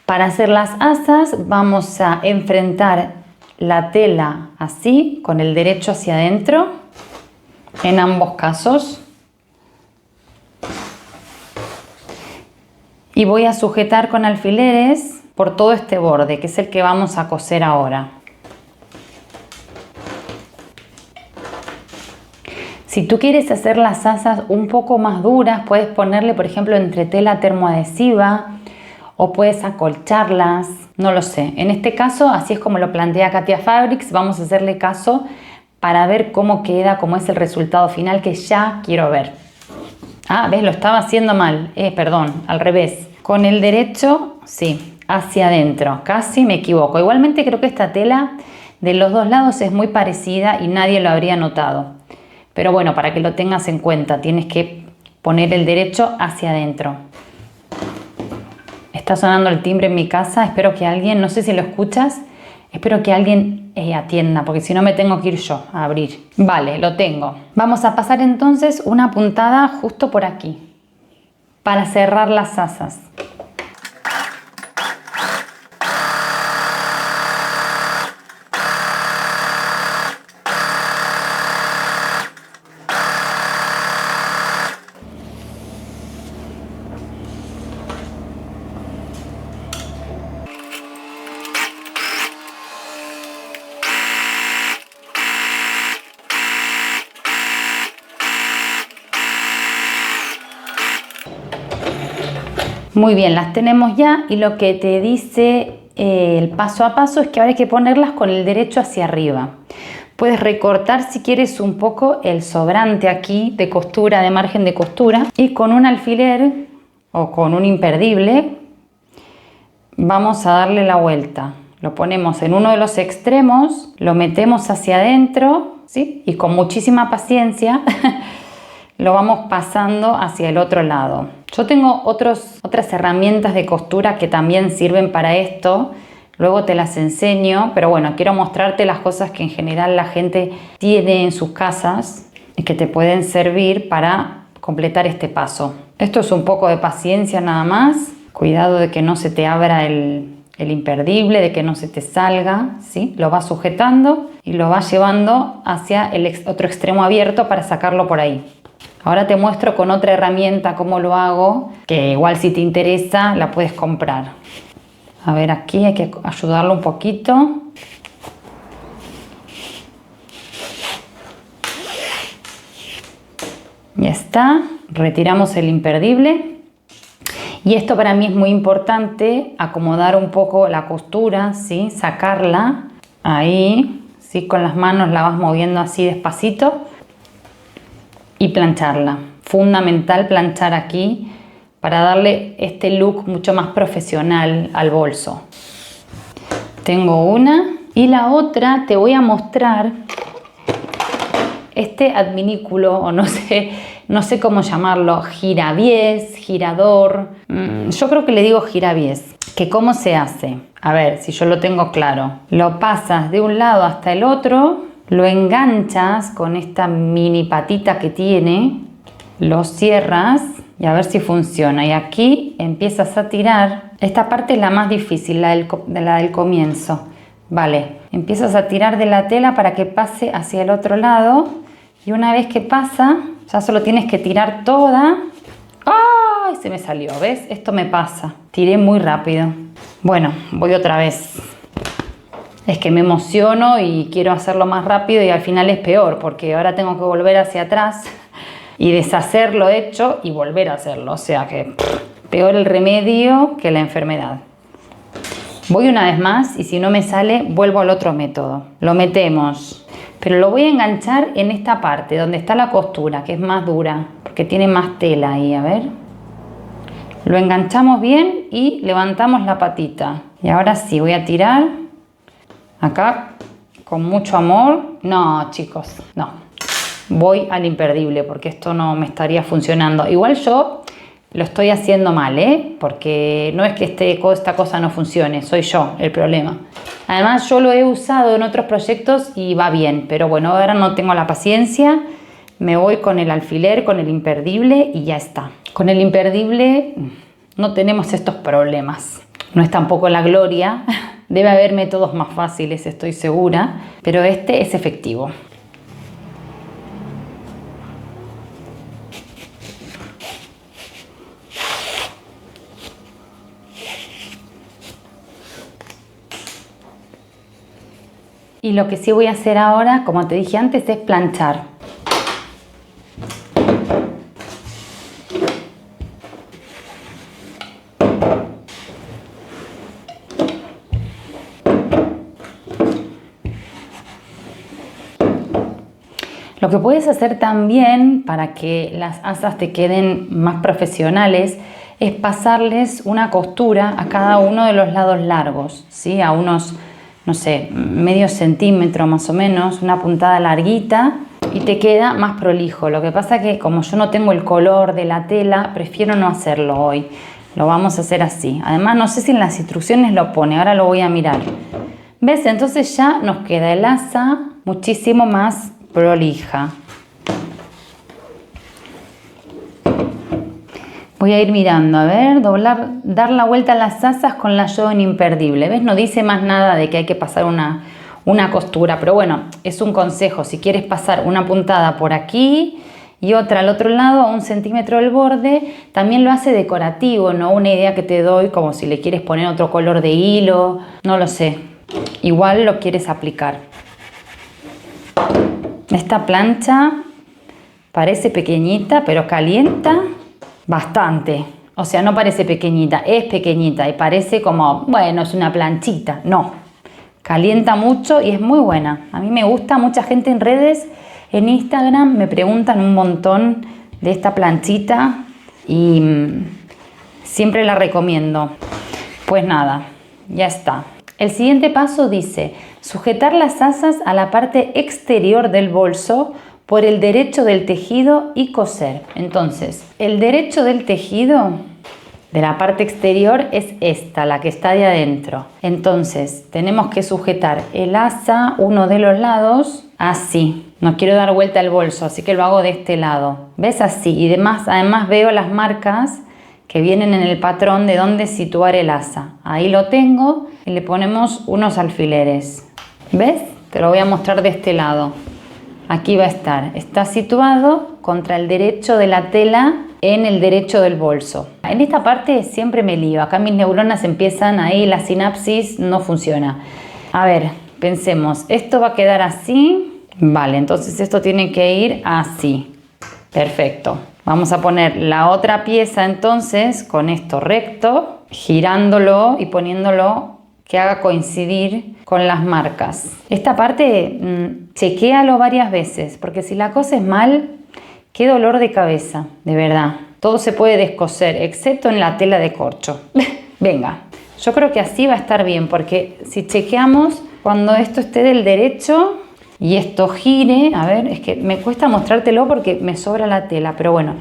para hacer las asas vamos a enfrentar la tela así, con el derecho hacia adentro, en ambos casos. Y voy a sujetar con alfileres por todo este borde, que es el que vamos a coser ahora. Si tú quieres hacer las asas un poco más duras, puedes ponerle, por ejemplo, entretela termoadhesiva o puedes acolcharlas, no lo sé. En este caso, así es como lo plantea Katia Fabrics, vamos a hacerle caso para ver cómo queda, cómo es el resultado final que ya quiero ver. Ah, ¿ves? Lo estaba haciendo mal, perdón, al revés. Con el derecho, sí, hacia adentro, casi me equivoco. Igualmente creo que esta tela de los dos lados es muy parecida y nadie lo habría notado. Pero bueno, para que lo tengas en cuenta, tienes que poner el derecho hacia adentro. Está sonando el timbre en mi casa, espero que alguien, no sé si lo escuchas, espero que alguien atienda, porque si no me tengo que ir yo a abrir. Vale, lo tengo. Vamos a pasar entonces una puntada justo por aquí, para cerrar las asas. Muy bien, las tenemos ya y lo que te dice el paso a paso es que ahora hay que ponerlas con el derecho hacia arriba. Puedes recortar si quieres un poco el sobrante aquí de costura, de margen de costura, y con un alfiler o con un imperdible vamos a darle la vuelta. lo ponemos en uno de los extremos, lo metemos hacia adentro, ¿sí? Y con muchísima paciencia lo vamos pasando hacia el otro lado. Yo tengo otras herramientas de costura que también sirven para esto. Luego te las enseño, pero bueno, quiero mostrarte las cosas que en general la gente tiene en sus casas y que te pueden servir para completar este paso. Esto es un poco de paciencia nada más. Cuidado de que no se te abra el imperdible, de que no se te salga, ¿sí? Lo vas sujetando y lo vas llevando hacia el otro extremo abierto para sacarlo por ahí. Ahora te muestro con otra herramienta cómo lo hago, que igual si te interesa la puedes comprar. A ver, aquí hay que ayudarlo un poquito. Ya está, retiramos el imperdible. Y esto para mí es muy importante, acomodar un poco la costura, ¿sí? Sacarla, ahí, ¿sí? Con las manos la vas moviendo así despacito y plancharla. Fundamental planchar aquí para darle este look mucho más profesional al bolso. Tengo una y la otra te voy a mostrar este adminículo, o no sé cómo llamarlo, girabiés, girador. Yo creo que le digo girabiés. ¿Que cómo se hace? A ver, si yo lo tengo claro. Lo pasas de un lado hasta el otro, lo enganchas con esta mini patita que tiene, lo cierras y a ver si funciona. Y aquí empiezas a tirar. Esta parte es la más difícil, la del comienzo. Vale, empiezas a tirar de la tela para que pase hacia el otro lado. Y una vez que pasa, ya solo tienes que tirar toda. ¡Ay! Se me salió, ¿ves? Esto me pasa. Tiré muy rápido. Bueno, voy otra vez. Es que me emociono y quiero hacerlo más rápido y al final es peor, porque ahora tengo que volver hacia atrás y deshacer lo hecho y volver a hacerlo. O sea que peor el remedio que la enfermedad. Voy una vez más y si no me sale, vuelvo al otro método. Lo metemos, pero lo voy a enganchar en esta parte donde está la costura, que es más dura, porque tiene más tela ahí, a ver. Lo enganchamos bien y levantamos la patita. Y ahora sí, voy a tirar acá con mucho amor. No, chicos, no. Voy al imperdible porque esto no me estaría funcionando. Igual yo lo estoy haciendo mal, porque no es que esta cosa no funcione, soy yo el problema. Además yo lo he usado en otros proyectos y va bien, pero bueno, ahora no tengo la paciencia. Me voy con el alfiler, con el imperdible y ya está. Con el imperdible no tenemos estos problemas. No es tampoco la gloria. Debe haber métodos más fáciles, estoy segura, pero este es efectivo. Y lo que sí voy a hacer ahora, como te dije antes, es planchar. Lo que puedes hacer también para que las asas te queden más profesionales es pasarles una costura a cada uno de los lados largos, ¿sí? A unos, no sé, medio centímetro más o menos, una puntada larguita y te queda más prolijo. Lo que pasa es que como yo no tengo el color de la tela, prefiero no hacerlo hoy. Lo vamos a hacer así. Además, no sé si en las instrucciones lo pone, ahora lo voy a mirar. ¿Ves? Entonces ya nos queda el asa muchísimo más prolija. Voy a ir mirando, a ver, doblar, dar la vuelta a las asas con la yoga en imperdible. ¿Ves? No dice más nada de que hay que pasar una costura, pero bueno, es un consejo. Si quieres pasar una puntada por aquí y otra al otro lado a 1 centímetro del borde, también lo hace decorativo, no una idea que te doy como si le quieres poner otro color de hilo, no lo sé. Igual lo quieres aplicar. Esta plancha parece pequeñita, pero calienta bastante. O sea, no parece pequeñita, es pequeñita y parece como, bueno, es una planchita. No, calienta mucho y es muy buena. A mí me gusta, mucha gente en redes, en Instagram, me preguntan un montón de esta planchita y siempre la recomiendo. Pues nada, ya está. El siguiente paso dice, sujetar las asas a la parte exterior del bolso por el derecho del tejido y coser. Entonces, el derecho del tejido de la parte exterior es esta, la que está de adentro. Entonces, tenemos que sujetar el asa, uno de los lados, así. No quiero dar vuelta al bolso, así que lo hago de este lado. ¿Ves? Así. Y además veo las marcas que vienen en el patrón de dónde situar el asa. Ahí lo tengo y le ponemos unos alfileres. ¿Ves? Te lo voy a mostrar de este lado. Aquí va a estar. Está situado contra el derecho de la tela en el derecho del bolso. En esta parte siempre me lío. Acá mis neuronas empiezan ahí, la sinapsis no funciona. A ver, pensemos. Esto va a quedar así. Vale, entonces esto tiene que ir así. Perfecto. Vamos a poner la otra pieza entonces con esto recto, girándolo y poniéndolo que haga coincidir con las marcas. Esta parte chequéalo varias veces, porque si la coses mal, qué dolor de cabeza, de verdad. Todo se puede descoser, excepto en la tela de corcho. Venga, yo creo que así va a estar bien, porque si chequeamos, cuando esto esté del derecho y esto gire, a ver, es que me cuesta mostrártelo porque me sobra la tela, pero bueno,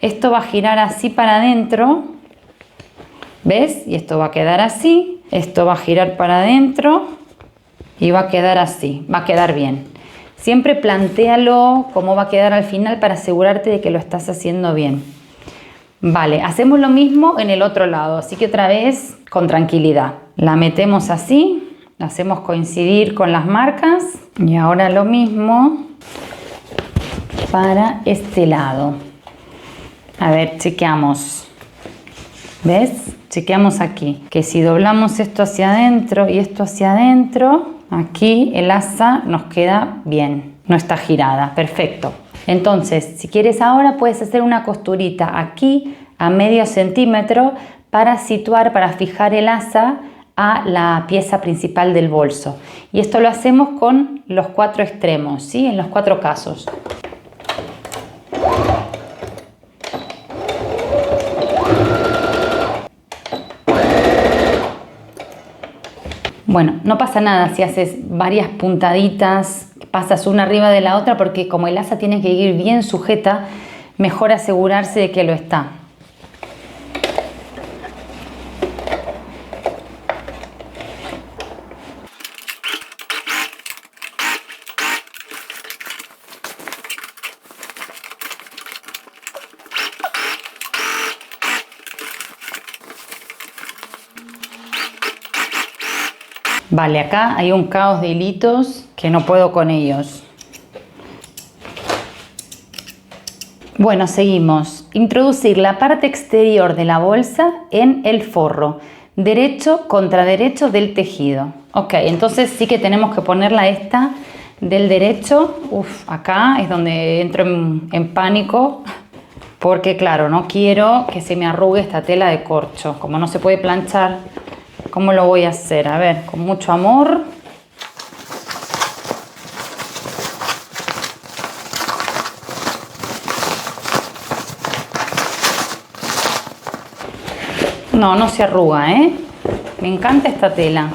esto va a girar así para adentro, ¿ves? Y esto va a quedar así, esto va a girar para adentro y va a quedar así, va a quedar bien. Siempre plantéalo cómo va a quedar al final para asegurarte de que lo estás haciendo bien. Vale, hacemos lo mismo en el otro lado, así que otra vez con tranquilidad. La metemos así. La hacemos coincidir con las marcas y ahora lo mismo para este lado. A ver, chequeamos. ¿Ves? Chequeamos aquí. Que si doblamos esto hacia adentro y esto hacia adentro, aquí el asa nos queda bien. No está girada. Perfecto. Entonces, si quieres ahora puedes hacer una costurita aquí a medio centímetro para situar, para fijar el asa a la pieza principal del bolso. Y esto lo hacemos con los 4 extremos, ¿sí? En los 4 casos. Bueno, no pasa nada si haces varias puntaditas, pasas una arriba de la otra, porque como el asa tiene que ir bien sujeta, mejor asegurarse de que lo está. Vale, acá hay un caos de hilitos que no puedo con ellos. Bueno, seguimos. Introducir la parte exterior de la bolsa en el forro. Derecho contra derecho del tejido. Ok, entonces sí que tenemos que ponerla esta del derecho. Uf, acá es donde entro en pánico. Porque claro, no quiero que se me arrugue esta tela de corcho. Como no se puede planchar, ¿cómo lo voy a hacer? A ver, con mucho amor. No, no se arruga, ¿eh? Me encanta esta tela.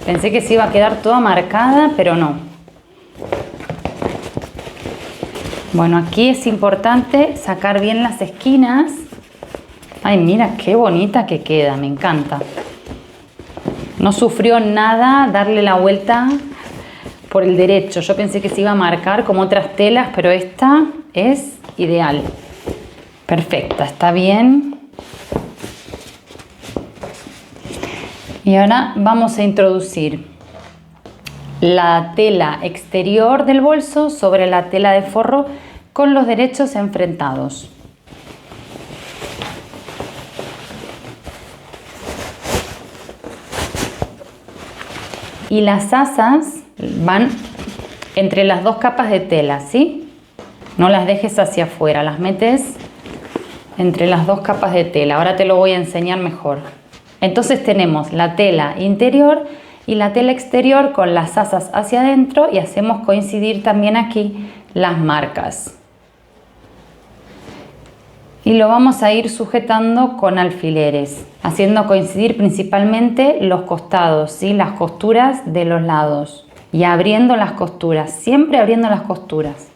Pensé que se iba a quedar toda marcada, pero no. Bueno, aquí es importante sacar bien las esquinas. Ay, mira qué bonita que queda, me encanta. No sufrió nada darle la vuelta por el derecho. Yo pensé que se iba a marcar como otras telas, pero esta es ideal. Perfecta, está bien. Y ahora vamos a introducir la tela exterior del bolso sobre la tela de forro con los derechos enfrentados. Y las asas van entre las 2 capas de tela, ¿sí? No las dejes hacia afuera, las metes entre las 2 capas de tela. Ahora te lo voy a enseñar mejor. Entonces tenemos la tela interior y la tela exterior con las asas hacia adentro y hacemos coincidir también aquí las marcas. y lo vamos a ir sujetando con alfileres, haciendo coincidir principalmente los costados, ¿sí? Las costuras de los lados y abriendo las costuras, siempre abriendo las costuras.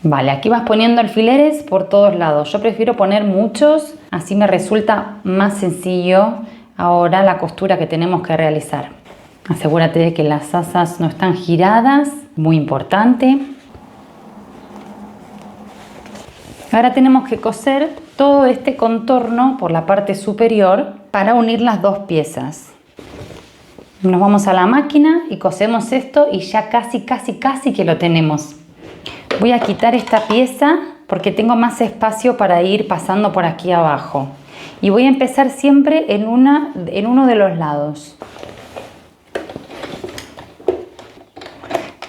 Vale, aquí vas poniendo alfileres por todos lados. Yo prefiero poner muchos, así me resulta más sencillo ahora la costura que tenemos que realizar. Asegúrate de que las asas no están giradas, muy importante. Ahora tenemos que coser todo este contorno por la parte superior para unir las dos piezas. Nos vamos a la máquina y cosemos esto y ya casi que lo tenemos. Voy a quitar esta pieza porque tengo más espacio para ir pasando por aquí abajo. Y voy a empezar siempre en uno de los lados.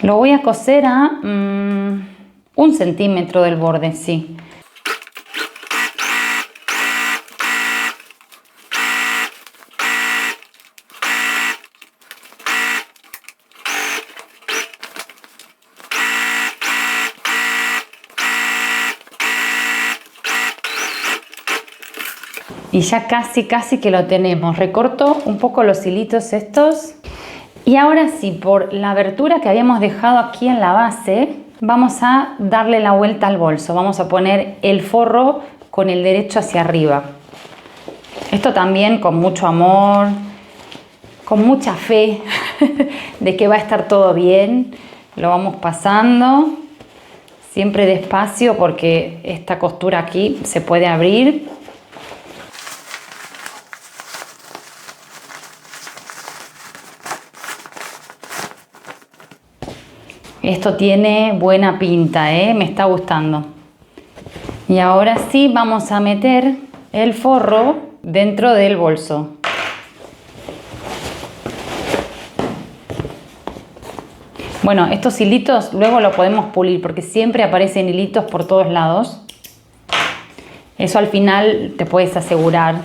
Lo voy a coser a 1 centímetro del borde, sí. Y ya casi que lo tenemos. Recorto un poco los hilitos estos. Y ahora sí, por la abertura que habíamos dejado aquí en la base, vamos a darle la vuelta al bolso. Vamos a poner el forro con el derecho hacia arriba. Esto también con mucho amor, con mucha fe de que va a estar todo bien. Lo vamos pasando, siempre despacio porque esta costura aquí se puede abrir. Esto tiene buena pinta, me está gustando. Y ahora sí vamos a meter el forro dentro del bolso. Bueno, estos hilitos luego lo podemos pulir porque siempre aparecen hilitos por todos lados. Eso al final te puedes asegurar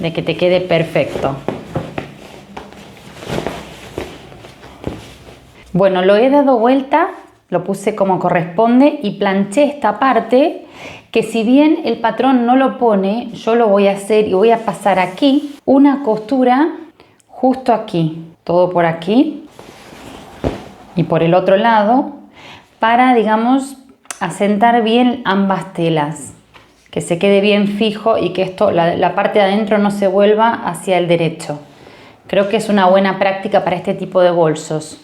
de que te quede perfecto. Bueno, lo he dado vuelta, lo puse como corresponde y planché esta parte que si bien el patrón no lo pone, yo lo voy a hacer y voy a pasar aquí una costura justo aquí, todo por aquí y por el otro lado para, digamos, asentar bien ambas telas, que se quede bien fijo y que esto, la parte de adentro no se vuelva hacia el derecho. Creo que es una buena práctica para este tipo de bolsos.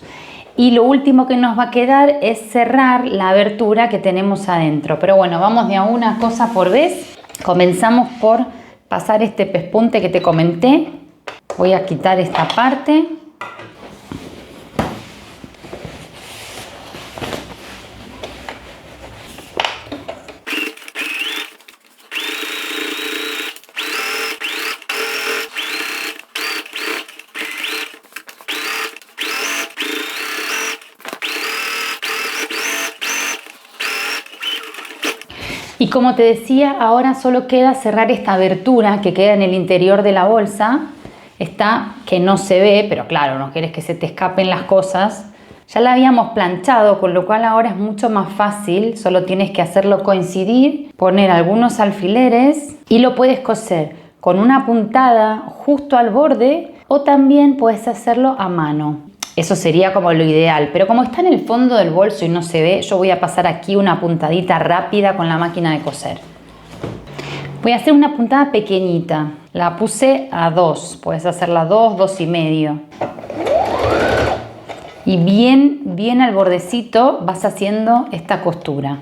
Y lo último que nos va a quedar es cerrar la abertura que tenemos adentro. Pero bueno, vamos de a una cosa por vez. Comenzamos por pasar este pespunte que te comenté. Voy a quitar esta parte. Y como te decía, ahora solo queda cerrar esta abertura que queda en el interior de la bolsa. Esta que no se ve, pero claro, no quieres que se te escapen las cosas. Ya la habíamos planchado, con lo cual ahora es mucho más fácil. Solo tienes que hacerlo coincidir, poner algunos alfileres y lo puedes coser con una puntada justo al borde o también puedes hacerlo a mano. Eso sería como lo ideal, pero como está en el fondo del bolso y no se ve, yo voy a pasar aquí una puntadita rápida con la máquina de coser. Voy a hacer una puntada pequeñita, la puse a 2, puedes hacerla 2, 2,5. Y bien al bordecito vas haciendo esta costura.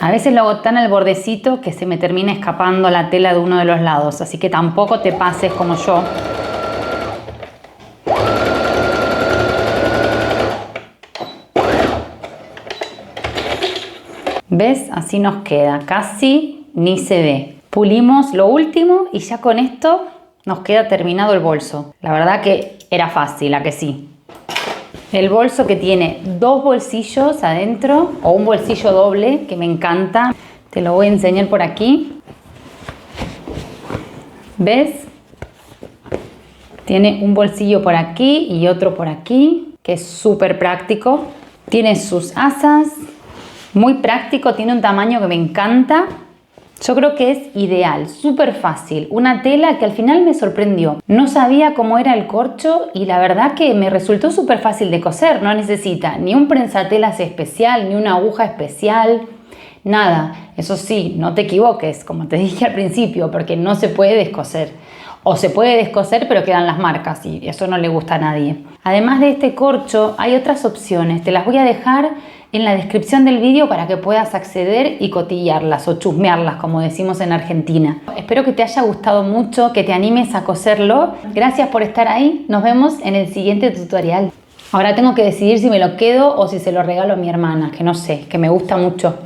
A veces lo hago tan al bordecito que se me termina escapando la tela de uno de los lados, así que tampoco te pases como yo. ¿Ves? Así nos queda, casi ni se ve. Pulimos lo último y ya con esto nos queda terminado el bolso. La verdad que era fácil, ¿a que sí? El bolso que tiene 2 bolsillos adentro o un bolsillo doble que me encanta. Te lo voy a enseñar por aquí. ¿Ves? Tiene un bolsillo por aquí y otro por aquí, que es súper práctico. Tiene sus asas, muy práctico, tiene un tamaño que me encanta. Yo creo que es ideal, súper fácil. Una tela que al final me sorprendió. No sabía cómo era el corcho y la verdad que me resultó súper fácil de coser. No necesita ni un prensatelas especial, ni una aguja especial, nada. Eso sí, no te equivoques, como te dije al principio, porque no se puede descoser. O se puede descoser pero quedan las marcas y eso no le gusta a nadie. Además de este corcho hay otras opciones. Te las voy a dejar en la descripción del vídeo para que puedas acceder y cotillarlas o chusmearlas, como decimos en Argentina. Espero que te haya gustado mucho, que te animes a coserlo. Gracias por estar ahí. Nos vemos en el siguiente tutorial. Ahora tengo que decidir si me lo quedo o si se lo regalo a mi hermana, que no sé, que me gusta mucho.